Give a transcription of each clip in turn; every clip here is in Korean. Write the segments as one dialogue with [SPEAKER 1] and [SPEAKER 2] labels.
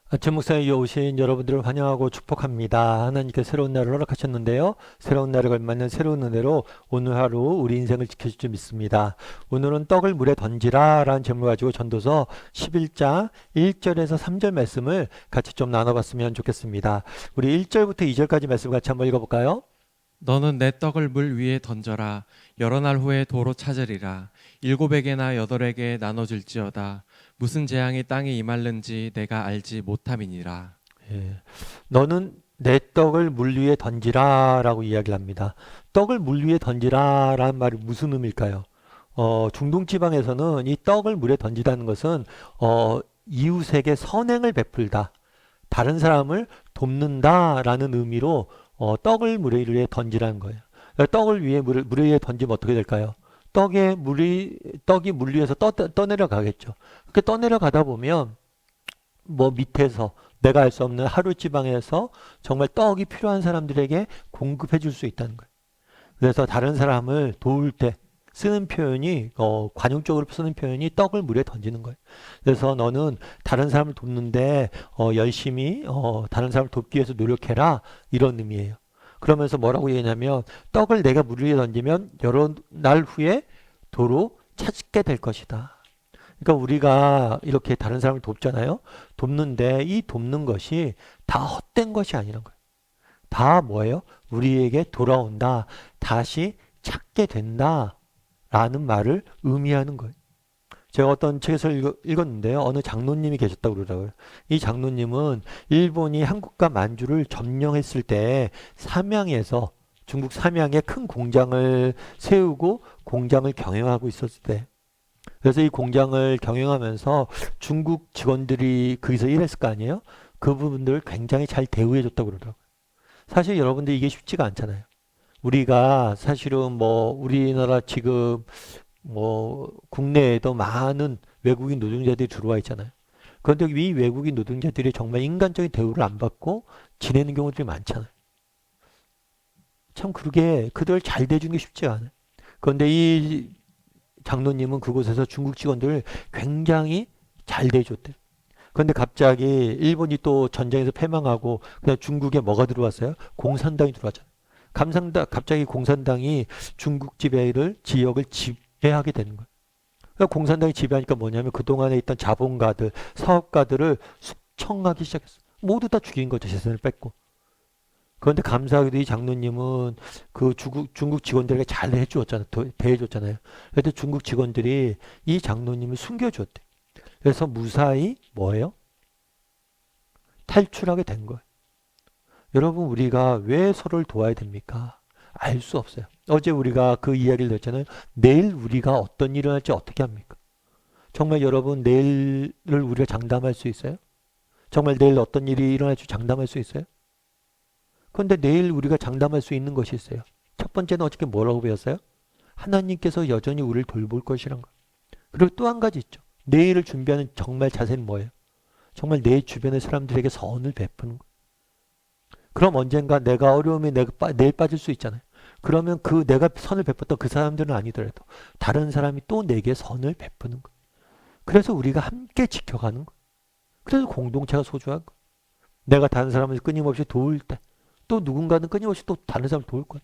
[SPEAKER 1] 아침 목상에 오신 여러분들을 환영하고 축복합니다. 하나님께 새로운 날을 허락하셨는데요. 새로운 날에 걸맞는 새로운 은혜로 오늘 하루 우리 인생을 지켜줄 줄 믿습니다. 오늘은 떡을 물에 던지라 라는 제목을 가지고 전도서 11장 1절에서 3절 말씀을 같이 좀 나눠봤으면 좋겠습니다. 우리 1절부터 2절까지 말씀 같이 한번 읽어볼까요?
[SPEAKER 2] 너는 내 떡을 물 위에 던져라. 여러 날 후에 도로 찾으리라. 7에게나 8에게 나눠줄지어다. 무슨 재앙이 땅에 임할는지 내가 알지 못함이니라.
[SPEAKER 1] 예. 너는 내 떡을 물 위에 던지라 라고 이야기를 합니다. 떡을 물 위에 던지라 라는 말이 무슨 의미일까요? 중동 지방에서는 이 떡을 물에 던지다는 것은 이웃에게 선행을 베풀다, 다른 사람을 돕는다 라는 의미로 떡을 물 위에 던지라는 거예요. 그러니까 떡을 물 위에 던지면 어떻게 될까요? 떡이 물 위에서 떠내려 가겠죠. 그렇게 떠내려 가다 보면 뭐 밑에서 내가 알 수 없는 하루 지방에서 정말 떡이 필요한 사람들에게 공급해 줄 수 있다는 거예요. 그래서 다른 사람을 도울 때 쓰는 표현이 관용적으로 쓰는 표현이 떡을 물에 던지는 거예요. 그래서 너는 다른 사람을 돕는데 열심히 다른 사람을 돕기 위해서 노력해라 이런 의미예요. 그러면서 뭐라고 얘기하냐면 떡을 내가 물 위에 던지면 여러 날 후에 도로 찾게 될 것이다. 그러니까 우리가 이렇게 다른 사람을 돕잖아요. 돕는데 이 돕는 것이 다 헛된 것이 아니란 거예요. 다 뭐예요? 우리에게 돌아온다. 다시 찾게 된다. 라는 말을 의미하는 거예요. 제가 어떤 책에서 읽었는데요. 어느 장로님이 계셨다고 그러더라고요. 이 장로님은 일본이 한국과 만주를 점령했을 때 삼양에서 중국 삼양에 큰 공장을 세우고 공장을 경영하고 있었을 때 그래서 이 공장을 경영하면서 중국 직원들이 거기서 일했을 거 아니에요? 그 부분들을 굉장히 잘 대우해 줬다고 그러더라고요. 사실 여러분들 이게 쉽지가 않잖아요. 우리가 사실은 뭐 우리나라 지금 뭐 국내에도 많은 외국인 노동자들이 들어와 있잖아요. 그런데 이 외국인 노동자들이 정말 인간적인 대우를 안 받고 지내는 경우들이 많잖아요. 참 그게 그들 잘 대주는 게 쉽지가 않아요. 그런데 이 장로님은 그곳에서 중국 직원들을 굉장히 잘 대해줬대요. 그런데 갑자기 일본이 또 전쟁에서 패망하고 그냥 중국에 뭐가 들어왔어요? 공산당이 들어왔잖아요. 갑자기 공산당이 중국 지역을 지배하게 되는 거예요. 그러니까 공산당이 지배하니까 뭐냐면 그동안에 있던 자본가들, 사업가들을 숙청하기 시작했어요. 모두 다 죽인 거죠. 재산을 뺏고. 그런데 감사하게도 이 장로님은 그 중국 직원들에게 잘 해주었잖아요. 대해줬잖아요. 그래도 중국 직원들이 이 장로님을 숨겨주었대. 그래서 무사히 뭐예요? 탈출하게 된 거예요. 여러분 우리가 왜 서로를 도와야 됩니까? 알 수 없어요. 어제 우리가 그 이야기를 했잖아요. 내일 우리가 어떤 일을 할지 어떻게 합니까? 정말 여러분 내일을 우리가 장담할 수 있어요? 정말 내일 어떤 일이 일어날지 장담할 수 있어요? 그런데 내일 우리가 장담할 수 있는 것이 있어요. 첫 번째는 어저께 뭐라고 배웠어요? 하나님께서 여전히 우리를 돌볼 것이란 거. 그리고 또 한 가지 있죠. 내일을 준비하는 정말 자세는 뭐예요? 정말 내 주변의 사람들에게 선을 베푸는 거. 그럼 언젠가 내가 어려움에 내일 빠질 수 있잖아요. 그러면 그 내가 선을 베풀었던 그 사람들은 아니더라도 다른 사람이 또 내게 선을 베푸는 거. 그래서 우리가 함께 지켜가는 거. 그래서 공동체가 소중한 거. 내가 다른 사람을 끊임없이 도울 때 또 누군가는 끊임없이 또 다른 사람을 도울 거야.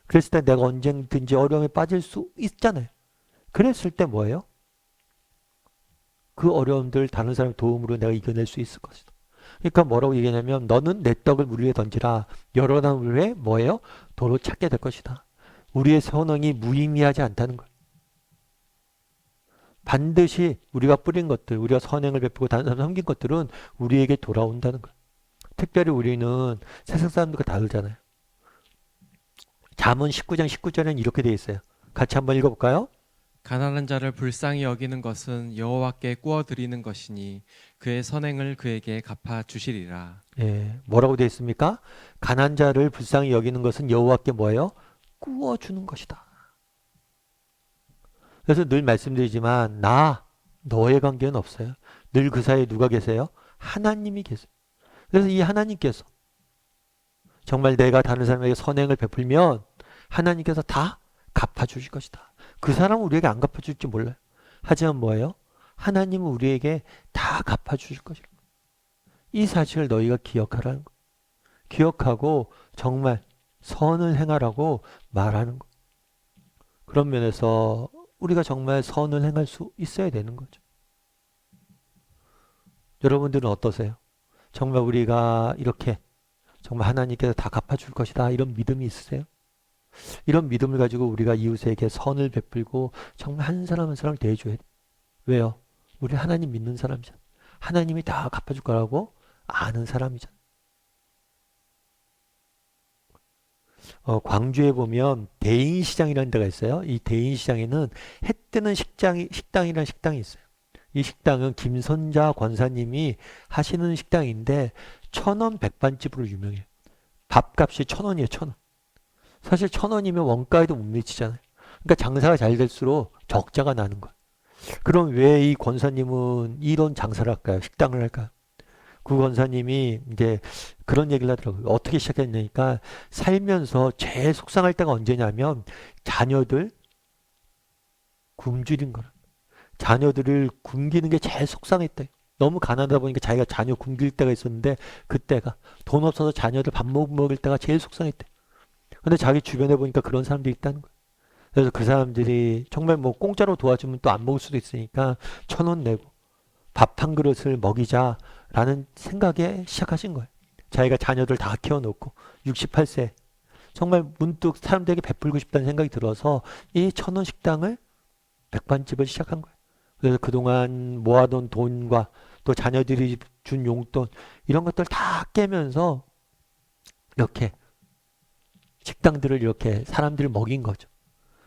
[SPEAKER 1] 그랬을 때 내가 언젠든지 어려움에 빠질 수 있잖아요. 그랬을 때 뭐예요? 그 어려움들 다른 사람의 도움으로 내가 이겨낼 수 있을 것이다. 그러니까 뭐라고 얘기하냐면 너는 내 떡을 물 위에 던지라. 여러 날 후에 뭐예요? 도로 찾게 될 것이다. 우리의 선행이 무의미하지 않다는 걸. 반드시 우리가 뿌린 것들, 우리가 선행을 베푸고 다른 사람 섬긴 것들은 우리에게 돌아온다는 걸. 특별히 우리는 세상 사람들과 다르잖아요. 잠언 19장 19절에는 이렇게 되어 있어요. 같이 한번 읽어볼까요?
[SPEAKER 2] 가난한 자를 불쌍히 여기는 것은 여호와께 구워 드리는 것이니 그의 선행을 그에게 갚아 주시리라.
[SPEAKER 1] 예, 뭐라고 되어 있습니까? 가난 자를 불쌍히 여기는 것은 여호와께 뭐예요? 구워주는 것이다. 그래서 늘 말씀드리지만 너의 관계는 없어요. 늘 그 사이에 누가 계세요? 하나님이 계세요. 그래서 이 하나님께서 정말 내가 다른 사람에게 선행을 베풀면 하나님께서 다 갚아주실 것이다. 그 사람은 우리에게 안 갚아줄지 몰라요. 하지만 뭐예요? 하나님은 우리에게 다 갚아주실 것이다. 이 사실을 너희가 기억하라는 거. 기억하고 정말 선을 행하라고 말하는 거. 그런 면에서 우리가 정말 선을 행할 수 있어야 되는 거죠. 여러분들은 어떠세요? 정말 우리가 이렇게 정말 하나님께서 다 갚아줄 것이다 이런 믿음이 있으세요? 이런 믿음을 가지고 우리가 이웃에게 선을 베풀고 정말 한 사람 한 사람을 대해줘야 돼. 왜요? 우리 하나님 믿는 사람이잖아. 하나님이 다 갚아줄 거라고 아는 사람이잖아. 광주에 보면 대인시장이라는 데가 있어요. 이 대인시장에는 해 뜨는 식당이라는 식당이 있어요. 이 식당은 김선자 권사님이 하시는 식당인데 1,000원 백반집으로 유명해요. 밥값이 1,000원이에요. 1,000원. 사실 1,000원이면 원가에도 못 미치잖아요. 그러니까 장사가 잘 될수록 적자가 나는 거예요. 그럼 왜 이 권사님은 이런 장사를 할까요? 식당을 할까요? 그 권사님이 이제 그런 얘기를 하더라고요. 어떻게 시작했냐니까 살면서 제일 속상할 때가 언제냐면 자녀들 굶주린 거라. 자녀들을 굶기는 게 제일 속상했대. 너무 가난하다 보니까 자기가 자녀 굶길 때가 있었는데 그때가 돈 없어서 자녀들 밥 못 먹을 때가 제일 속상했대. 근데 자기 주변에 보니까 그런 사람들이 있다는 거예요. 그래서 그 사람들이 정말 뭐 공짜로 도와주면 또 안 먹을 수도 있으니까 1,000원 내고 밥 한 그릇을 먹이자라는 생각에 시작하신 거예요. 자기가 자녀들 다 키워놓고 68세 정말 문득 사람들에게 베풀고 싶다는 생각이 들어서 이 1,000원 식당을 백반집을 시작한 거예요. 그래서 그동안 모아둔 돈과 또 자녀들이 준 용돈 이런 것들 다 깨면서 이렇게 식당들을 이렇게 사람들을 먹인 거죠.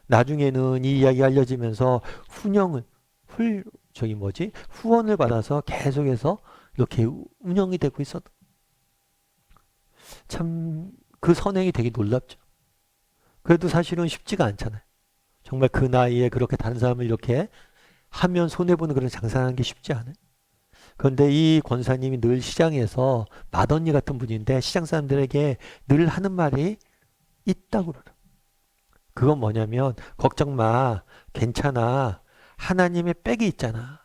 [SPEAKER 1] 나중에는 이 이야기가 알려지면서 후원을 받아서 계속해서 이렇게 운영이 되고 있었던. 참, 그 선행이 되게 놀랍죠. 그래도 사실은 쉽지가 않잖아요. 정말 그 나이에 그렇게 다른 사람을 이렇게 하면 손해보는 그런 장사하는 게 쉽지 않아요. 그런데 이 권사님이 늘 시장에서 맏언니 같은 분인데 시장 사람들에게 늘 하는 말이 있다고 그러더라고요. 그건 뭐냐면 걱정 마. 괜찮아. 하나님의 백이 있잖아.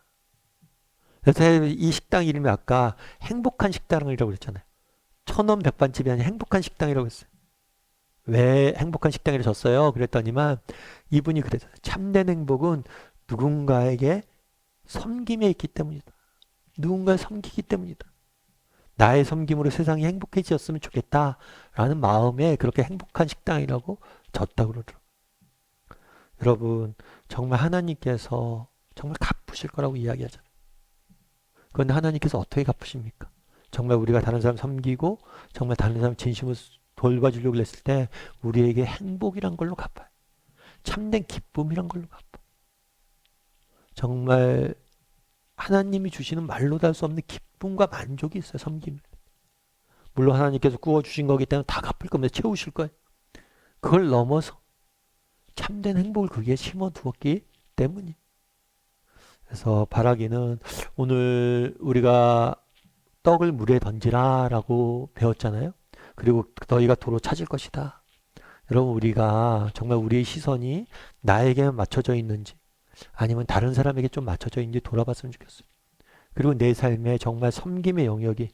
[SPEAKER 1] 그래서 이 식당 이름이 아까 행복한 식당이라고 그랬잖아요. 1,000원 백반집이 아니라 행복한 식당이라고 했어요. 왜 행복한 식당이라 졌어요? 그랬더니만 이분이 그랬어요. 참된 행복은 누군가에게 섬김에 있기 때문이다. 누군가를 섬기기 때문이다. 나의 섬김으로 세상이 행복해졌으면 좋겠다라는 마음에 그렇게 행복한 식당이라고 졌다고 그러더라고요. 여러분 정말 하나님께서 정말 갚으실 거라고 이야기하잖아요. 그런데 하나님께서 어떻게 갚으십니까? 정말 우리가 다른 사람 섬기고 정말 다른 사람 진심으로 돌봐주려고 했을 때 우리에게 행복이란 걸로 갚아요. 참된 기쁨이란 걸로 갚아. 정말 하나님이 주시는 말로 다 할 수 없는 기쁨과 만족이 있어요. 섬김. 물론 하나님께서 구워주신 거기 때문에 다 갚을 겁니다. 채우실 거예요. 그걸 넘어서 참된 행복을 거기에 심어두었기 때문이에요. 그래서 바라기는 오늘 우리가 떡을 물에 던지라 라고 배웠잖아요. 그리고 너희가 도로 찾을 것이다. 여러분 우리가 정말 우리의 시선이 나에게만 맞춰져 있는지 아니면 다른 사람에게 좀 맞춰져 있는지 돌아봤으면 좋겠어요. 그리고 내 삶에 정말 섬김의 영역이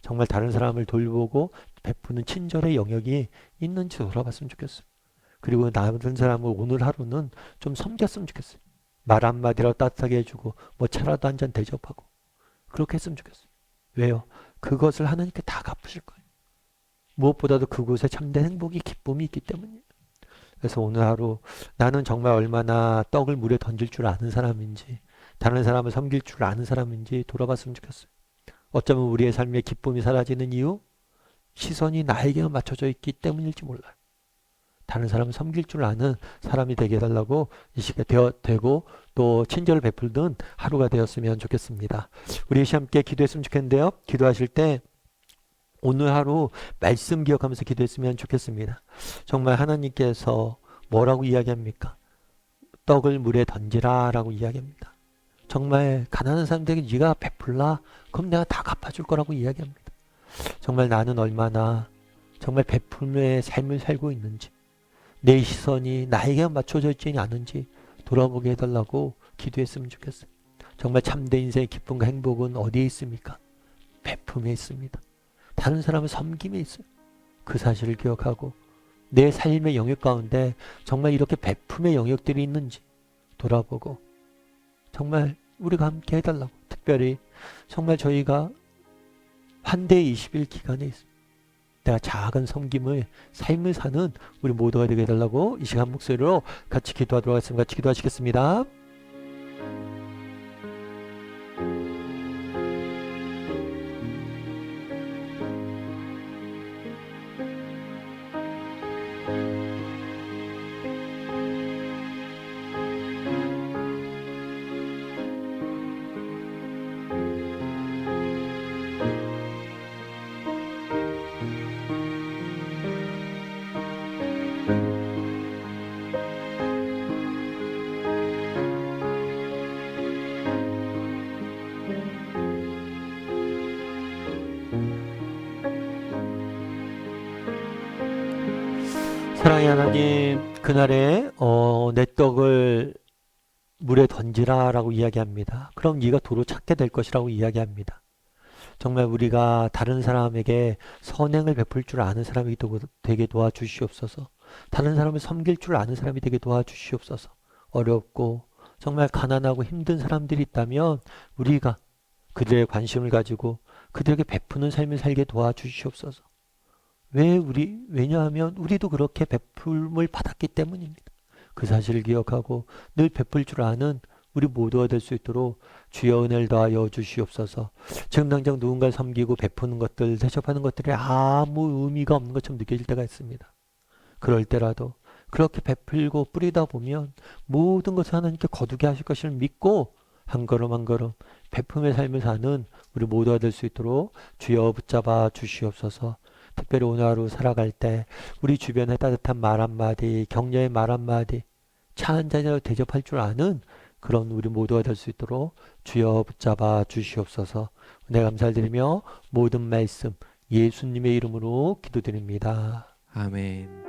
[SPEAKER 1] 정말 다른 사람을 돌보고 베푸는 친절의 영역이 있는지 돌아봤으면 좋겠어요. 그리고 다른 사람을 오늘 하루는 좀 섬겼으면 좋겠어요. 말 한마디라도 따뜻하게 해주고 뭐 차라도 한 잔 대접하고 그렇게 했으면 좋겠어요. 왜요? 그것을 하나님께 다 갚으실 거예요. 무엇보다도 그곳에 참된 행복이 기쁨이 있기 때문이에요. 그래서 오늘 하루 나는 정말 얼마나 떡을 물에 던질 줄 아는 사람인지 다른 사람을 섬길 줄 아는 사람인지 돌아봤으면 좋겠어요. 어쩌면 우리의 삶의 기쁨이 사라지는 이유 시선이 나에게만 맞춰져 있기 때문일지 몰라요. 다른 사람을 섬길 줄 아는 사람이 되게 해달라고 이 시간에 되고 또 친절을 베풀던 하루가 되었으면 좋겠습니다. 우리 함께 기도했으면 좋겠는데요. 기도하실 때 오늘 하루 말씀 기억하면서 기도했으면 좋겠습니다. 정말 하나님께서 뭐라고 이야기합니까? 떡을 물에 던지라 라고 이야기합니다. 정말 가난한 사람들에게 네가 베풀라? 그럼 내가 다 갚아줄 거라고 이야기합니다. 정말 나는 얼마나 정말 베풀의 삶을 살고 있는지 내 시선이 나에게만 맞춰져 있지 않은지 돌아보게 해달라고 기도했으면 좋겠어요. 정말 참된 인생의 기쁨과 행복은 어디에 있습니까? 베품에 있습니다. 다른 사람을 섬김에 있어요. 그 사실을 기억하고 내 삶의 영역 가운데 정말 이렇게 베품의 영역들이 있는지 돌아보고 정말 우리가 함께 해달라고, 특별히 정말 저희가 환대 20일 기간에 있습니다. 내가 작은 섬김을 삶을 사는 우리 모두가 되게 해달라고 이 시간 목소리로 같이 기도하도록 하겠습니다. 같이 기도하시겠습니다. 사랑의 하나님, 그날에 내 떡을 물에 던지라 라고 이야기합니다. 그럼 네가 도로 찾게 될 것이라고 이야기합니다. 정말 우리가 다른 사람에게 선행을 베풀 줄 아는 사람이 되게 도와주시옵소서. 다른 사람을 섬길 줄 아는 사람이 되게 도와주시옵소서. 어렵고 정말 가난하고 힘든 사람들이 있다면 우리가 그들의 관심을 가지고 그들에게 베푸는 삶을 살게 도와주시옵소서. 왜냐하면 우리도 그렇게 베풀음을 받았기 때문입니다. 그 사실을 기억하고 늘 베풀 줄 아는 우리 모두가 될 수 있도록 주여 은혜를 더하여 주시옵소서. 지금 당장 누군가를 섬기고 베푸는 것들, 대접하는 것들이 아무 의미가 없는 것처럼 느껴질 때가 있습니다. 그럴 때라도 그렇게 베풀고 뿌리다 보면 모든 것을 하나님께 거두게 하실 것을 믿고 한 걸음 한 걸음 베품의 삶을 사는 우리 모두가 될 수 있도록 주여 붙잡아 주시옵소서. 특별히 오늘 하루 살아갈 때 우리 주변에 따뜻한 말 한마디, 격려의 말 한마디, 차 한 잔이라도 대접할 줄 아는 그런 우리 모두가 될 수 있도록 주여 붙잡아 주시옵소서. 은혜 감사드리며 모든 말씀 예수님의 이름으로 기도드립니다.
[SPEAKER 2] 아멘.